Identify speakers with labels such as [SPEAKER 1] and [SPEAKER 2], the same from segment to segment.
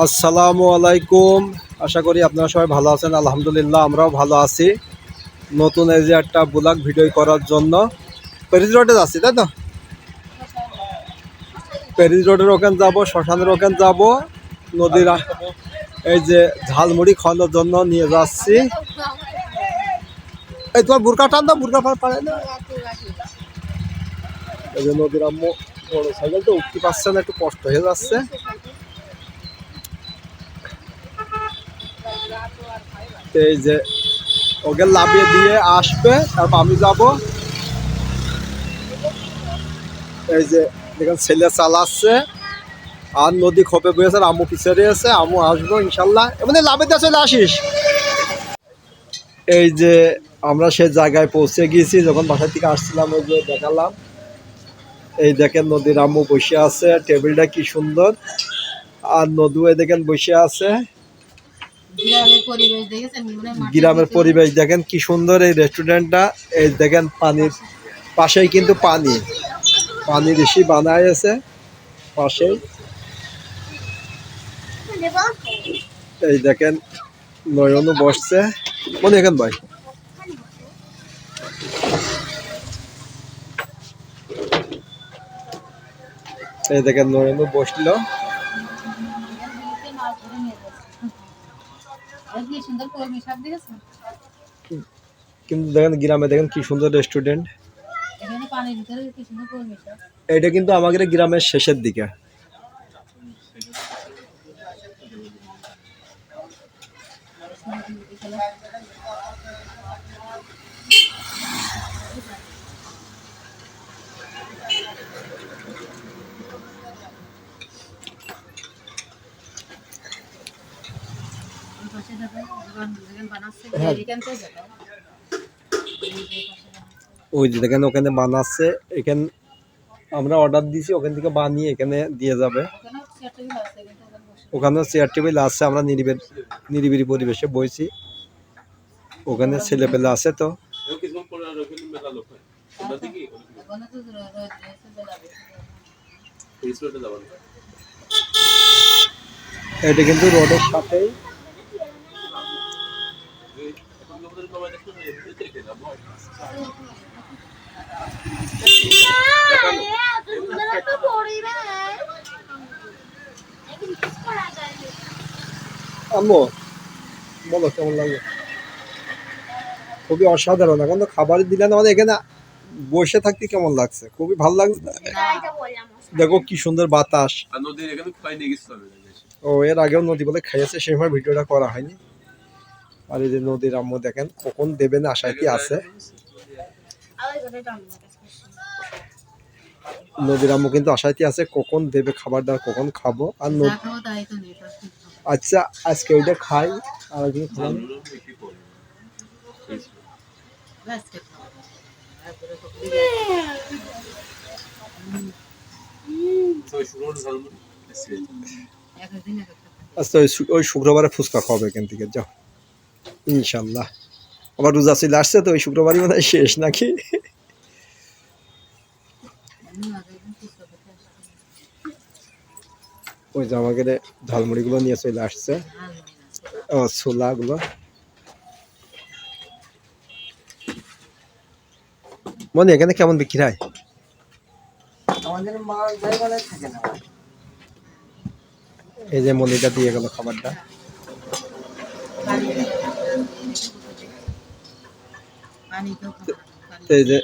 [SPEAKER 1] আসসালামু আলাইকুম। আশা করি আপনারা সবাই ভালো আছেন। আলহামদুলিল্লাহ আমরাও ভালো আছি। নতুন এই যে একটা ব্লগ ভিডিও করার জন্য প্যারিস রোডে যাচ্ছি, তাই তো? প্যারিস রোডের ওখানে যাবো, শ্মশানের ওখানে যাবো, নদীর এই যে ঝালমুড়ি খাওয়ানোর জন্য নিয়ে যাচ্ছি। এই তোমার বুরকা টান দাও, বুরকা পারে না। এই যে নদীর আম্মু বড় সাইকেল তো উঠতে পারছে না, একটু কষ্ট হয়ে যাচ্ছে। এই যে ওকে লাভিয়ে দিয়ে আসবে, তারপর আমি যাব। এই যে দেখেন ছেলে চালাচ্ছে আর নদী খোপে বয়েছে, আম্মু পিছিয়ে আছে, আম্মু আসবো ইনশাল্লাহ। এমনি লাভে দিয়ে চলে আসিস। এই যে আমরা সেই জায়গায় পৌঁছে গিয়েছি, যখন বাসা থেকে আসছিলাম ওই যে দেখালাম। এই দেখেন নদীর আম্মু বসে আছে, টেবিলটা কি সুন্দর, আর নদী দেখেন বসে আছে। গ্রামের পরিবেশ দেখেন কি সুন্দর। এই রেস্টুরেন্টটা এই দেখেন পানির পাশেই কিন্তু পানি বেশি বানায় আছে পাশেই। এই দেখেন নয়নও বসছে, মনে দেখেন ভাই। এই দেখেন নয়নও বসলো। কিন্তু দেখেন গ্রামে দেখেন কি সুন্দর রেস্টুরেন্ট। এটা কিন্তু আমাদের গ্রামের শেষের দিকে। ওই যে দেখেন ওখানে বানাচ্ছে, এখানে আমরা অর্ডার দিছি, ওখান থেকে বানিয়ে এখানে দিয়ে যাবে। ওখানেও চেয়ার টেবিল আছে, আমরা নিরিবিলি পরিবেশে বইছি। ওখানে ছেলে পেলে আছে তো। এটা কিন্তু রোডের সাথেই। আম্মু বলো কেমন লাগে? খুবই অসাধারণ। এখন তো খাবার দিলেন আমাদের এখানে বসে থাকতে কেমন লাগছে? খুবই ভালো লাগছে। দেখো কি সুন্দর বাতাস। ও এর আগেও নদী বলে খাইয়েছে, সেই সময় ভিডিওটা করা হয়নি। আর এই যে নদীর আম্মু দেখেন কখন দেবেন আশায় কি আছে। নদীর আম্মু কিন্তু আশাইতে আছে কখন দেবে খাবার দাবার, কখন খাবো। আর আচ্ছা আজকে ওইটা খাই, আর একদিন খাই। আচ্ছা ওই শুক্রবারে ফুচকা খাওয়াবে এখান থেকে, যাও ইনশাল্লাহ। আবার রোজা চলে আসছে তো, ওই শুক্রবারই মনে হয় শেষ নাকি। ওই যে আমাকে ঝালমুড়ি গুলো নিয়ে চলে আসছে, ও ছোলা গুলো। মনে এখানে কেমন বিক্রি হয়? এই যে মনিটা দিয়ে গেল খাবারটা। এই যে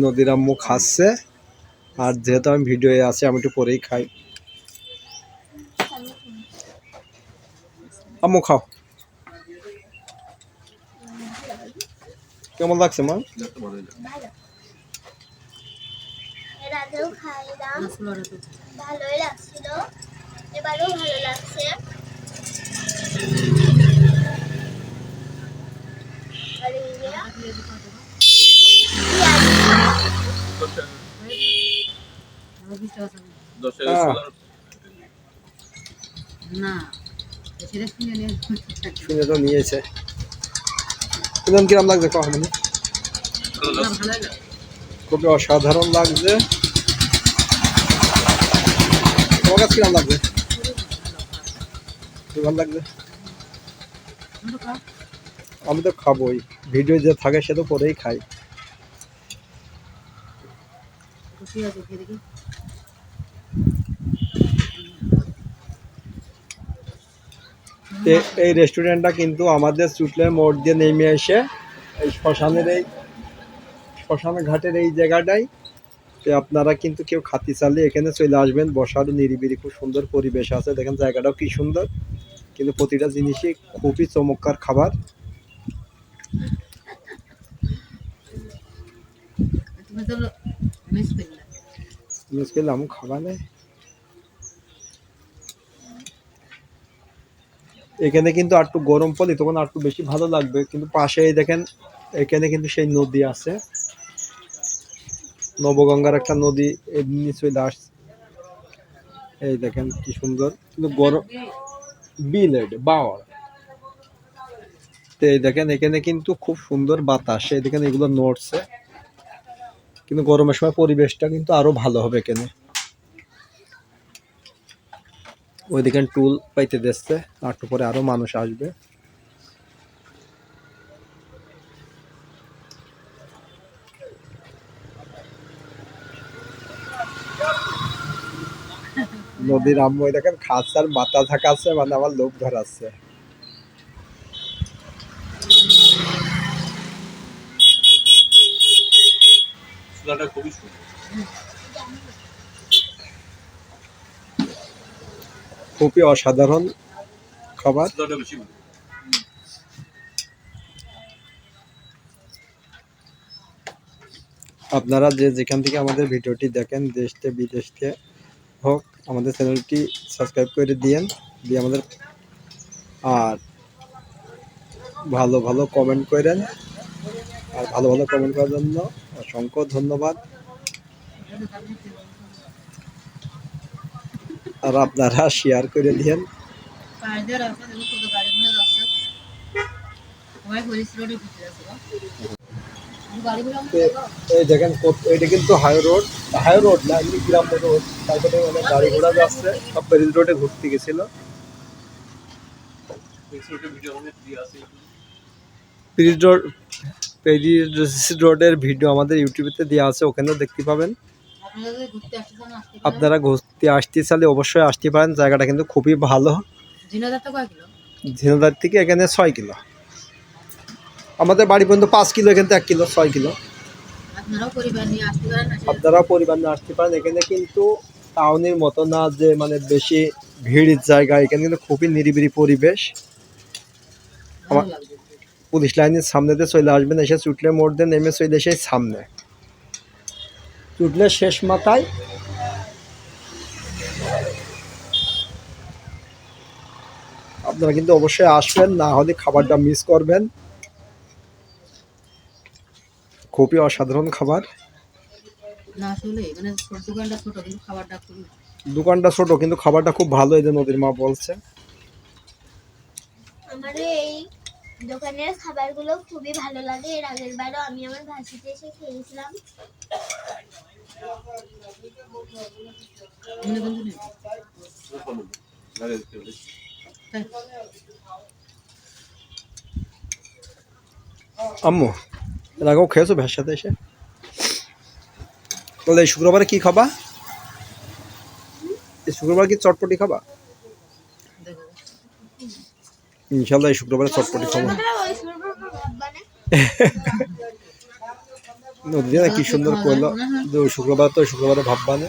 [SPEAKER 1] নদীর আম্মু খাচ্ছে, আর যেহেতু আমি ভিডিও আছে আমি একটু পরেই খাই। আম্মু খাও। কেমন লাগছে মা?
[SPEAKER 2] ভালোই লাগছিল, এবারও ভালো লাগছে।
[SPEAKER 1] শুনে তো নিয়েছে। কিরম লাগছে কখন? খুবই অসাধারণ লাগছে। তোমার কাছে কিরম লাগছে? খুব ভালো লাগবে। আমি তো খাবোই, ভিডিও যে থাকে সে তো করেই খাই। এই রেস্টুরেন্টটা কিন্তু আমাদের চুটলের মোড় দিয়ে নেমে এসে এই শ্মশান ঘাটের এই জায়গাটাই। তো আপনারা কিন্তু কেউ খাতি চালিয়ে এখানে চলে আসবেন, বসার নিরিবিলি খুব সুন্দর পরিবেশ আছে। দেখেন জায়গাটাও কি সুন্দর, কিন্তু প্রতিটা জিনিসই খুবই চমৎকার খাবার। মিস করলাম খাবারে। এখানে কিন্তু আর একটু গরম পড়লে তখন আর একটু বেশি ভালো লাগবে, কিন্তু পাশে এই দেখেন এখানে কিন্তু সেই নদী আছে, নবগঙ্গার একটা নদী এমনি চলে আসছে। এই দেখেন কি সুন্দর, কিন্তু গরম বিলেড বাওয়ার। তো এই দেখেন এখানে কিন্তু খুব সুন্দর বাতাস, এই দেখেন এগুলো নড়ছে, কিন্তু গরমের সময় পরিবেশটা কিন্তু আরো ভালো হবে এখানে। ওই দেখেন টুল পাইতে দিচ্ছে, আর একটু পরে আরো মানুষ আসবে। নদীর আম্মু ওই দেখেন খাঁচার বাতাস থাকাচ্ছে, মানে আমার লোভ ধরাচ্ছে। খুবই অসাধারণ খাবার। আপনারা যে যেখান থেকে আমাদের ভিডিওটি দেখেন, দেশ থেকে বিদেশ থেকে হোক, আমাদের চ্যানেলটি সাবস্ক্রাইব করে দিয়েন, দিয়ে আমাদের আর ভালো ভালো কমেন্ট করেন। আর ভালো ভালো কমেন্ট করার জন্য অসংখ্য ধন্যবাদ। আর আপনারা শেয়ার করে দিয়েন। এই দেখেন এটা কিন্তু হাই রোড না, এমনি গ্রাম রোড। তারপরে মানে গাড়ি ঘোড়া যাচ্ছে, সব পেরিস রোডে ঘুরতে গেছিল। পেরিস রোড, পেরিস রোডের ভিডিও আমাদের ইউটিউবেতে দেওয়া আছে, ওখানেও দেখতে পাবেন। আপনারা ঘুরতে আসতে চাইলে অবশ্যই আসতে পারেন, জায়গাটা কিন্তু খুবই ভালো। ঝিনাইদহ থেকে এখানে 6 কিলো, আমাদের বাড়ি পর্যন্ত 5 কিলো, এখান থেকে 1 কিলো, 6 কিলো। আপনারাও পরিবার নিয়ে আসতে পারেন। এখানে কিন্তু টাউনের মতো না যে মানে বেশি ভিড়ের জায়গা, এখানে কিন্তু খুবই নিরিবিলি পরিবেশ। পুলিশ লাইনের সামনেতে চলে আসবেন, এসে চুটলে মোড় দিয়ে নেমে চলে এসে সামনে চুটলের শেষ মাথায় আপনারা কিন্তু অবশ্যই আসবেন, না হলে খাবারটা মিস করবেন। খুবই অসাধারণ খাবার। দোকানটা ছোট কিন্তু খাবারটা খুব ভালো, এই যে নদীর মা বলছে।
[SPEAKER 2] আমার এই দোকানের খাবারগুলো খুবই ভালো লাগে। এর আগের বারও আমি আমার ভাসিতে এসে খেয়েছিলাম।
[SPEAKER 1] আম্মু এর আগেও খেয়েছো ভ্যার সাথে এসে? তাহলে এই শুক্রবারে কি খাবা? এই শুক্রবার কি চটপটি খাবা? ইনশাল্লাহ এই শুক্রবারে চটপটি খাবো। নদীয়া কি সুন্দর কইলো যে ওই শুক্রবার তো শুক্রবারে ভাববা না।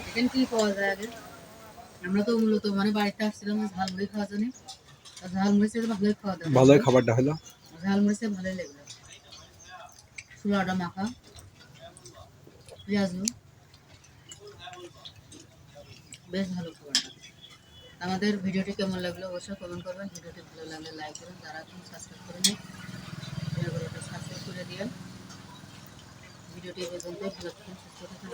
[SPEAKER 3] আমরা তো মূলত মানে বাড়িতে আসছিলাম ঝালমুড়ি খাওয়ার জন্য, ঝালমুড়ি ভালোই খাওয়া দাওয়া,
[SPEAKER 1] ভালোই খাবারটা হলো,
[SPEAKER 3] ঝালমুড়ি ভালোই লাগলো। চুলাটা মাখা, পেঁয়াজু, বেশ ভালো খাবারটা। আমাদের ভিডিওটি কেমন লাগলো অবশ্যই কমেন্ট করবেন। ভিডিওটি ভালো লাগলে লাইক করুন, যারা এখন সাবস্ক্রাইব করেনি সাবস্ক্রাইব করে দিন। ভিডিওটি এই পর্যন্তই, ভালো থাকুন, সুস্থ থাকুন।